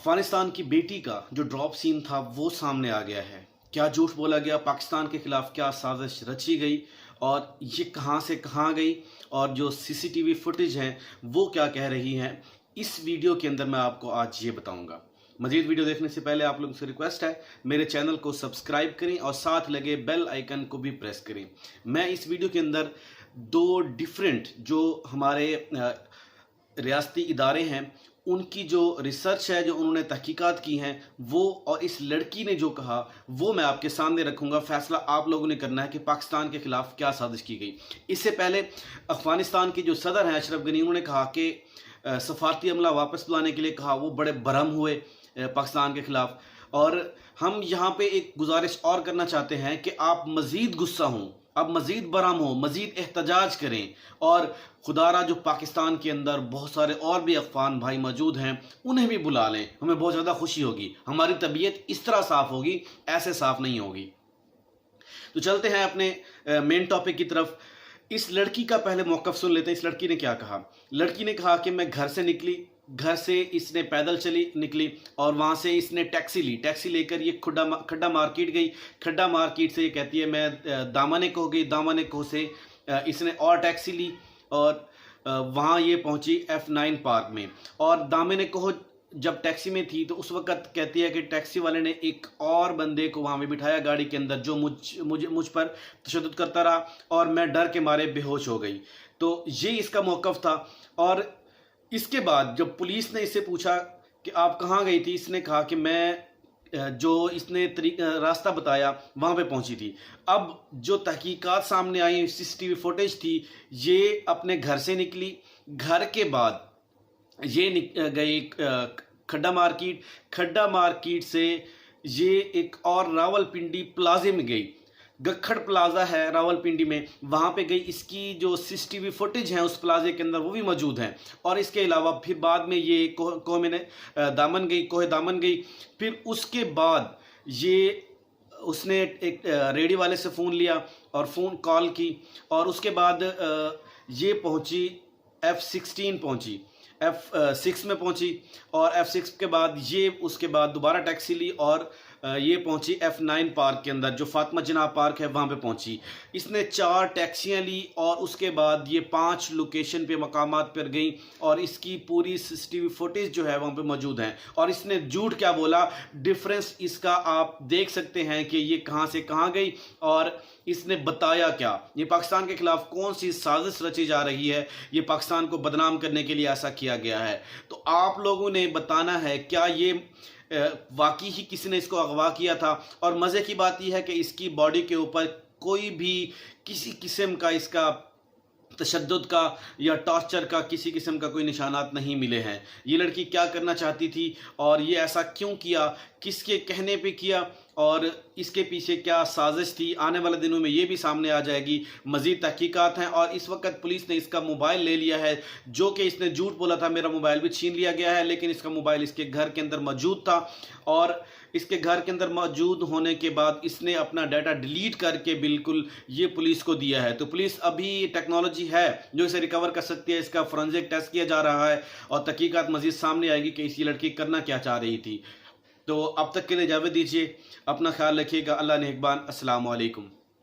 अफगानिस्तान की बेटी का जो ड्रॉप सीन था वो सामने आ गया है। क्या झूठ बोला गया, पाकिस्तान के खिलाफ क्या साजिश रची गई और ये कहां से कहां गई, और जो सीसीटीवी फुटेज हैं वो क्या कह रही हैं, इस वीडियो के अंदर मैं आपको आज ये बताऊंगा। मजीद वीडियो देखने से पहले आप लोगों से रिक्वेस्ट है, मेरे चैनल को सब्सक्राइब करें और साथ लगे बेल आइकन को भी प्रेस करें। मैं इस वीडियो के अंदर दो डिफरेंट जो हमारे रियासती इदारे हैं उनकी जो रिसर्च है, जो उन्होंने तहकीकात की हैं वो, और इस लड़की ने जो कहा वो मैं आपके सामने रखूंगा। फैसला आप लोगों ने करना है कि पाकिस्तान के खिलाफ क्या साजिश की गई। इससे पहले अफगानिस्तान के जो सदर हैं अशरफ गनी, उन्होंने कहा कि सफारती अमला वापस बुलाने के लिए कहा, वो बड़े बरहम हुए पाकिस्तान के खिलाफ। और हम यहाँ पे एक गुजारिश और करना चाहते हैं कि आप मज़ीद गुस्सा हों, आप मज़ीद बरहम हो, मज़ीद एहतजाज करें, और खुदारा जो पाकिस्तान के अंदर बहुत सारे और भी अफगान भाई मौजूद हैं उन्हें भी बुला लें। हमें बहुत ज़्यादा खुशी होगी, हमारी तबीयत इस तरह साफ़ होगी, ऐसे साफ़ नहीं होगी। तो चलते हैं अपने मेन टॉपिक की तरफ। इस लड़की का पहले मौक़िफ़ सुन लेते हैं। इस लड़की ने क्या कहा। लड़की ने कहा कि मैं घर से निकली, घर से इसने पैदल निकली और वहाँ से इसने टैक्सी ली। टैक्सी लेकर ये खड्डा मार्केट गई। खड्डा मार्केट से ये कहती है मैं दामने को गई। दामने को से इसने और टैक्सी ली और वहाँ ये पहुँची F9 पार्क में। और दामने को जब टैक्सी में थी तो उस वक़्त कहती है कि टैक्सी वाले ने एक और बंदे को वहाँ पे बिठाया गाड़ी के अंदर, जो मुझ पर तशद्दुद करता रहा और मैं डर के मारे बेहोश हो गई। तो ये इसका मौक़िफ़ था। और इसके बाद जब पुलिस ने इससे पूछा कि आप कहाँ गई थी, इसने कहा कि मैं जो इसने रास्ता बताया वहाँ पे पहुँची थी। अब जो तहकीकात सामने आई, सीसीटीवी फुटेज थी, ये अपने घर से निकली। घर के बाद ये गई खड्डा मार्केट। खड्डा मार्केट से ये एक और रावलपिंडी प्लाजे में गई। गखड़ प्लाजा है रावलपिंडी में, वहाँ पे गई। इसकी जो सीसीटीवी फुटेज हैं उस प्लाजे के अंदर वो भी मौजूद हैं। और इसके अलावा फिर बाद में ये कोहे दामन गई। फिर उसके बाद ये उसने एक रेडी वाले से फ़ोन लिया और फ़ोन कॉल की, और उसके बाद ये पहुँची F16 पहुँची, F6 में पहुँची। और F6 के बाद ये उसके बाद दोबारा टैक्सी ली और ये पहुंची F9 पार्क के अंदर, जो फातिमा जनाब पार्क है वहाँ पे पहुंची। इसने 4 टैक्सियाँ ली और उसके बाद ये 5 लोकेशन पे मकामात पर गई और इसकी पूरी सीसीटीवी फुटेज जो है वहाँ पे मौजूद हैं। और इसने झूठ क्या बोला, डिफरेंस इसका आप देख सकते हैं कि ये कहाँ से कहाँ गई और इसने बताया क्या। ये पाकिस्तान के खिलाफ कौन सी साजिश रची जा रही है, ये पाकिस्तान को बदनाम करने के लिए ऐसा किया गया है। तो आप लोगों ने बताना है क्या ये वाकई ही किसी ने इसको अगवा किया था। और मज़े की बात यह है कि इसकी बॉडी के ऊपर कोई भी किसी किस्म का इसका तशद्दुद का या टॉर्चर का किसी किस्म का कोई निशानात नहीं मिले हैं। ये लड़की क्या करना चाहती थी और ये ऐसा क्यों किया, किसके कहने पे किया, और इसके पीछे क्या साजिश थी, आने वाले दिनों में ये भी सामने आ जाएगी। मज़ीद तहकीकात हैं। और इस वक्त पुलिस ने इसका मोबाइल ले लिया है, जो कि इसने झूठ बोला था मेरा मोबाइल भी छीन लिया गया है, लेकिन इसका मोबाइल इसके घर के अंदर मौजूद था। और इसके घर के अंदर मौजूद होने के बाद इसने अपना डाटा डिलीट करके बिल्कुल ये पुलिस को दिया है। तो पुलिस अभी टेक्नोलॉजी है जो इसे रिकवर कर सकती है। इसका फोरेंसिक टेस्ट किया जा रहा है और तहकीकात मज़ीद सामने आएगी कि इस लड़की करना क्या चाह रही थी। तो अब तक के लिए इजाज़त दीजिए, अपना ख्याल रखिएगा। अल्लाह नेगबान। अस्सलाम वालेकुम।